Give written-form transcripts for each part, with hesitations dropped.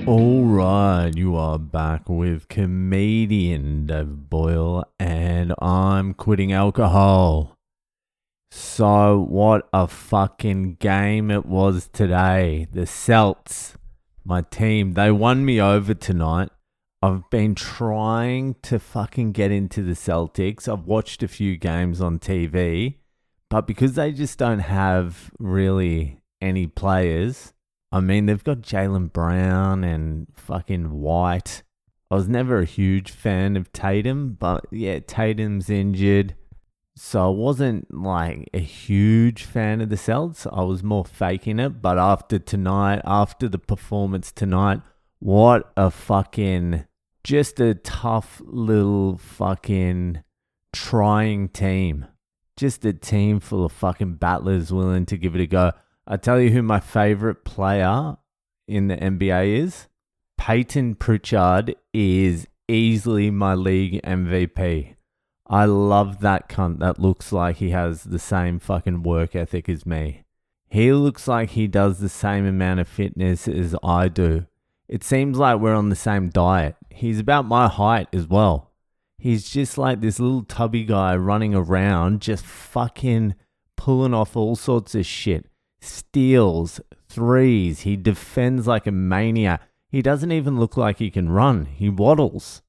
All right, you are back with comedian Dave Boyle, and I'm quitting alcohol. So, what a fucking game it was today. The Celts, my team, they won me over tonight. I've been trying to fucking get into the Celtics. I've watched a few games on TV, but because they just don't have really any players. I mean, they've got Jaylen Brown and fucking White. I was never a huge fan of Tatum, but yeah, Tatum's injured. So I wasn't like a huge fan of the Celts. I was more faking it. But after tonight, after the performance tonight, what a fucking, just a tough little fucking trying team. Just a team full of fucking battlers willing to give it a go. I tell you who my favorite player in the NBA is. Peyton Pritchard is easily my league MVP. I love that cunt that looks like he has the same fucking work ethic as me. He looks like he does the same amount of fitness as I do. It seems like we're on the same diet. He's about my height as well. He's just like this little tubby guy running around just fucking pulling off all sorts of shit. Steals, threes, he defends like a maniac. He doesn't even look like he can run. He waddles.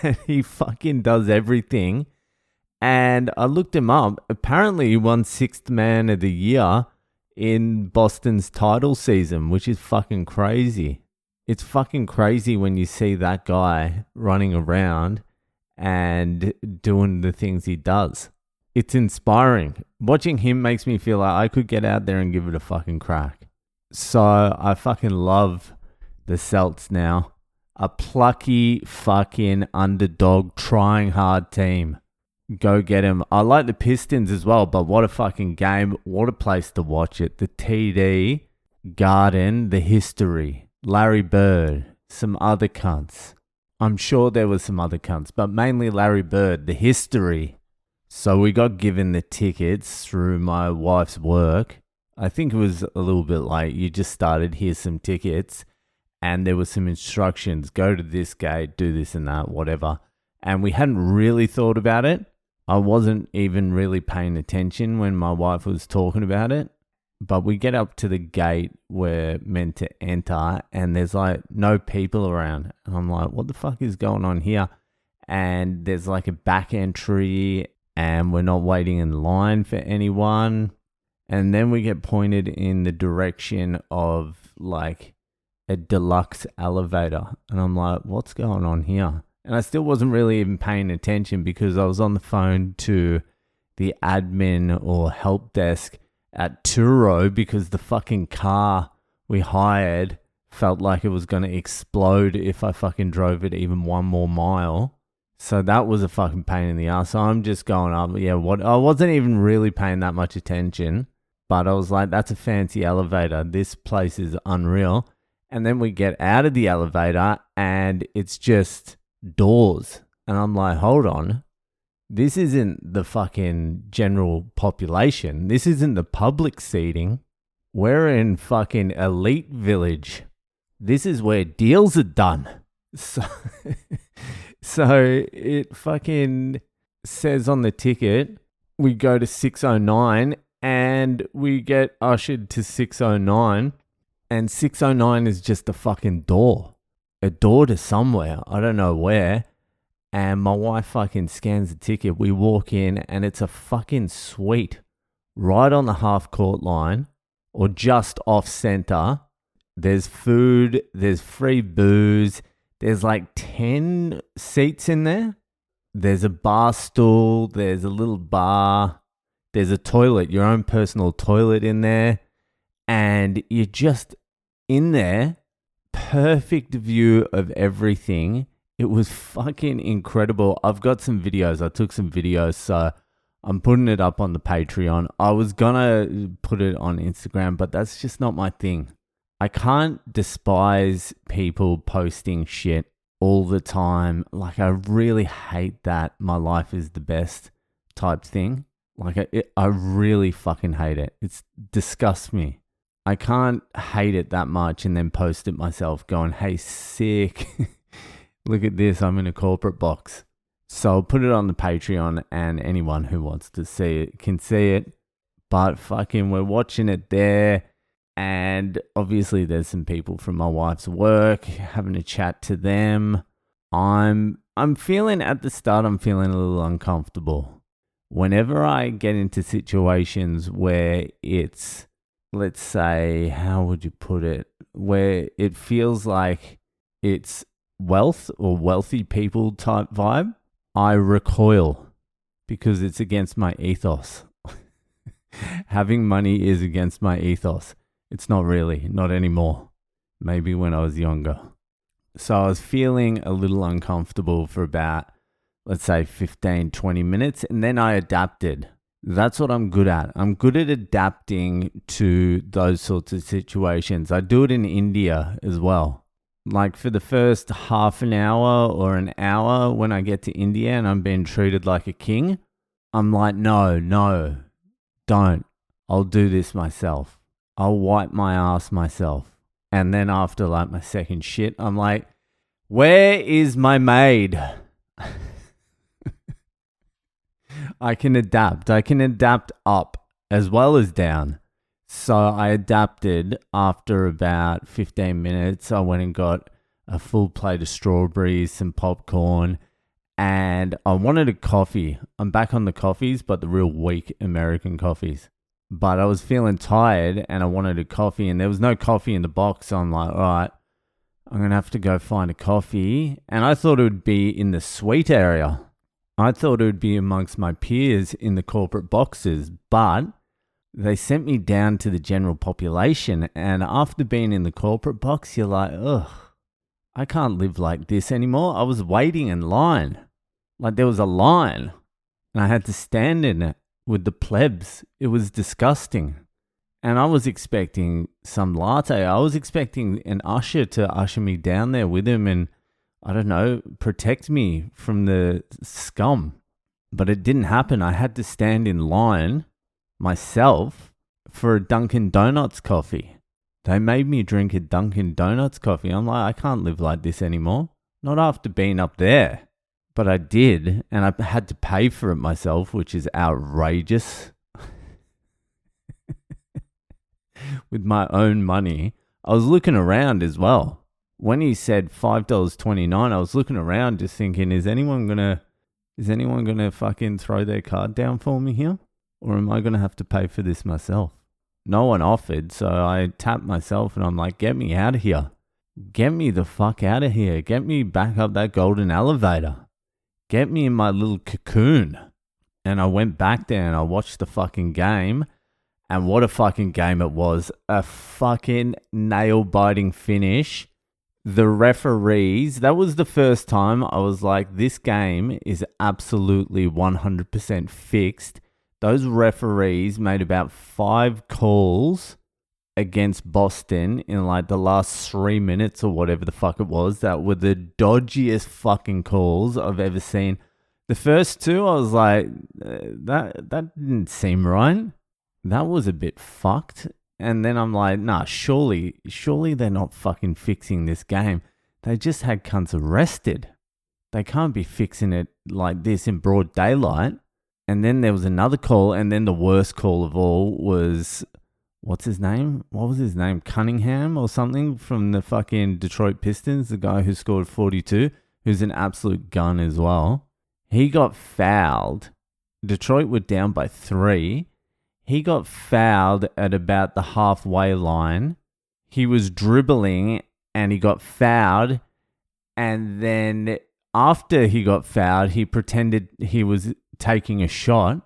And he fucking does everything. And I looked him up. Apparently he won 6th man of the year in Boston's title season, which is fucking crazy. It's fucking crazy when you see that guy running around and doing the things he does. It's inspiring. Watching him makes me feel like I could get out there and give it a fucking crack. So I fucking love the Celts now. A plucky fucking underdog trying hard team. Go get him. I like the Pistons as well, but what a fucking game. What a place to watch it. The TD, Garden, the history, Larry Bird, some other cunts. I'm sure there was some other cunts, but mainly Larry Bird, the history. So we got given the tickets through my wife's work. I think it was a little bit like you just started, here's some tickets. And there was some instructions, go to this gate, do this and that, whatever. And we hadn't really thought about it. I wasn't even really paying attention when my wife was talking about it. But we get up to the gate we're meant to enter and there's like no people around. And I'm like, what the fuck is going on here? And there's like a back entry and we're not waiting in line for anyone. And then we get pointed in the direction of like a deluxe elevator. And I'm like, what's going on here? And I still wasn't really even paying attention because I was on the phone to the admin or help desk at Turo because the fucking car we hired felt like it was going to explode if I fucking drove it even one more mile. So that was a fucking pain in the ass. So I'm just going up. Yeah, what? I wasn't even really paying that much attention. But I was like, that's a fancy elevator. This place is unreal. And then we get out of the elevator and it's just doors. And I'm like, hold on. This isn't the fucking general population. This isn't the public seating. We're in fucking elite village. This is where deals are done. So it fucking says on the ticket, we go to 609 and we get ushered to 609. And 609 is just a fucking door. A door to somewhere. I don't know where. And my wife fucking scans the ticket. We walk in and it's a fucking suite right on the half court line or just off center. There's food. There's free booze. There's like 10 seats in there. There's a bar stool. There's a little bar. There's a toilet, your own personal toilet in there. And you're just in there. Perfect view of everything. It was fucking incredible. I've got some videos. I took some videos, so I'm putting it up on the Patreon. I was gonna put it on Instagram, but that's just not my thing. I can't despise people posting shit all the time. Like, I really hate that my life is the best type thing. Like, I really fucking hate it. It disgusts me. I can't hate it that much and then post it myself going, hey, sick. Look at this. I'm in a corporate box. So I'll put it on the Patreon and anyone who wants to see it can see it. But fucking we're watching it there. And obviously there's some people from my wife's work, having a chat to them. I'm feeling at the start, I'm feeling a little uncomfortable. Whenever I get into situations where it's, let's say, how would you put it? Where it feels like it's wealth or wealthy people type vibe, I recoil because it's against my ethos. Having money is against my ethos. It's not really, not anymore. Maybe when I was younger. So I was feeling a little uncomfortable for about, let's say, 15, 20 minutes, and then I adapted. That's what I'm good at. I'm good at adapting to those sorts of situations. I do it in India as well. Like for the first half an hour or an hour when I get to India and I'm being treated like a king, I'm like, no, don't. I'll do this myself. I'll wipe my ass myself. And then after like my second shit, I'm like, where is my maid? I can adapt. I can adapt up as well as down. So I adapted after about 15 minutes. I went and got a full plate of strawberries, some popcorn, and I wanted a coffee. I'm back on the coffees, but the real weak American coffees. But I was feeling tired and I wanted a coffee and there was no coffee in the box. So I'm like, all right, I'm going to have to go find a coffee. And I thought it would be in the suite area. I thought it would be amongst my peers in the corporate boxes, but they sent me down to the general population. And after being in the corporate box, you're like, ugh, I can't live like this anymore. I was waiting in line. Like there was a line and I had to stand in it with the plebs. It was disgusting. And I was expecting some latte. I was expecting an usher to usher me down there with him and, I don't know, protect me from the scum. But it didn't happen. I had to stand in line myself for a Dunkin' Donuts coffee. They made me drink a Dunkin' Donuts coffee. I'm like, I can't live like this anymore. Not after being up there. But I did, and I had to pay for it myself, which is outrageous. With my own money. I was looking around as well. When he said $5.29, I was looking around just thinking, is anyone gonna fucking throw their card down for me here? Or am I gonna have to pay for this myself? No one offered, so I tapped myself and I'm like, get me out of here. Get me the fuck out of here. Get me back up that golden elevator. Get me in my little cocoon. And I went back there and I watched the fucking game. And what a fucking game it was. A fucking nail-biting finish. The referees, that was the first time I was like, this game is absolutely 100% fixed. Those referees made about 5 calls against Boston in like the last 3 minutes or whatever the fuck it was that were the dodgiest fucking calls I've ever seen. The first 2, I was like, that didn't seem right. That was a bit fucked. And then I'm like, nah, surely they're not fucking fixing this game. They just had cunts arrested. They can't be fixing it like this in broad daylight. And then there was another call, and then the worst call of all was, what's his name? What was his name? Cunningham or something from the fucking Detroit Pistons, the guy who scored 42, who's an absolute gun as well. He got fouled. Detroit were down by 3. He got fouled at about the halfway line. He was dribbling and he got fouled. And then after he got fouled, he pretended he was taking a shot.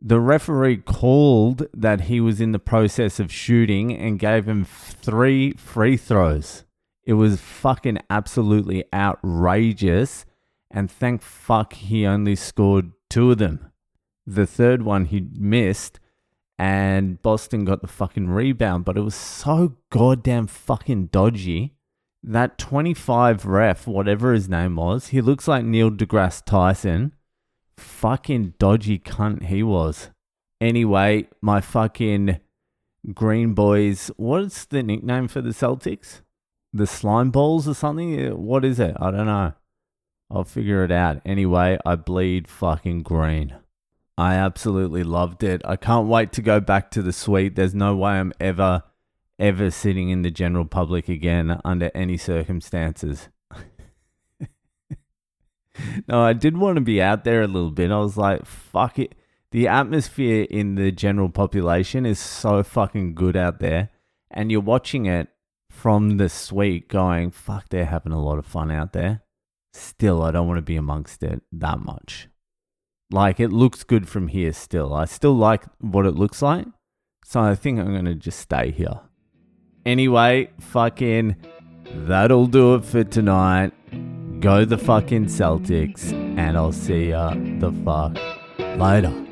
The referee called that he was in the process of shooting and gave him 3 free throws. It was fucking absolutely outrageous. And thank fuck he only scored 2 of them. The third one he missed. And Boston got the fucking rebound, but it was so goddamn fucking dodgy. That 25 ref, whatever his name was, he looks like Neil deGrasse Tyson. Fucking dodgy cunt he was. Anyway, my fucking Green Boys. What's the nickname for the Celtics? The Slime Balls or something? What is it? I don't know. I'll figure it out. Anyway, I bleed fucking green. I absolutely loved it. I can't wait to go back to the suite. There's no way I'm ever sitting in the general public again under any circumstances. No, I did want to be out there a little bit. I was like, fuck it. The atmosphere in the general population is so fucking good out there. And you're watching it from the suite going, fuck, they're having a lot of fun out there. Still, I don't want to be amongst it that much. Like, it looks good from here still. I still like what it looks like. So I think I'm going to just stay here. Anyway, fucking, that'll do it for tonight. Go the fucking Celtics. And I'll see ya the fuck later.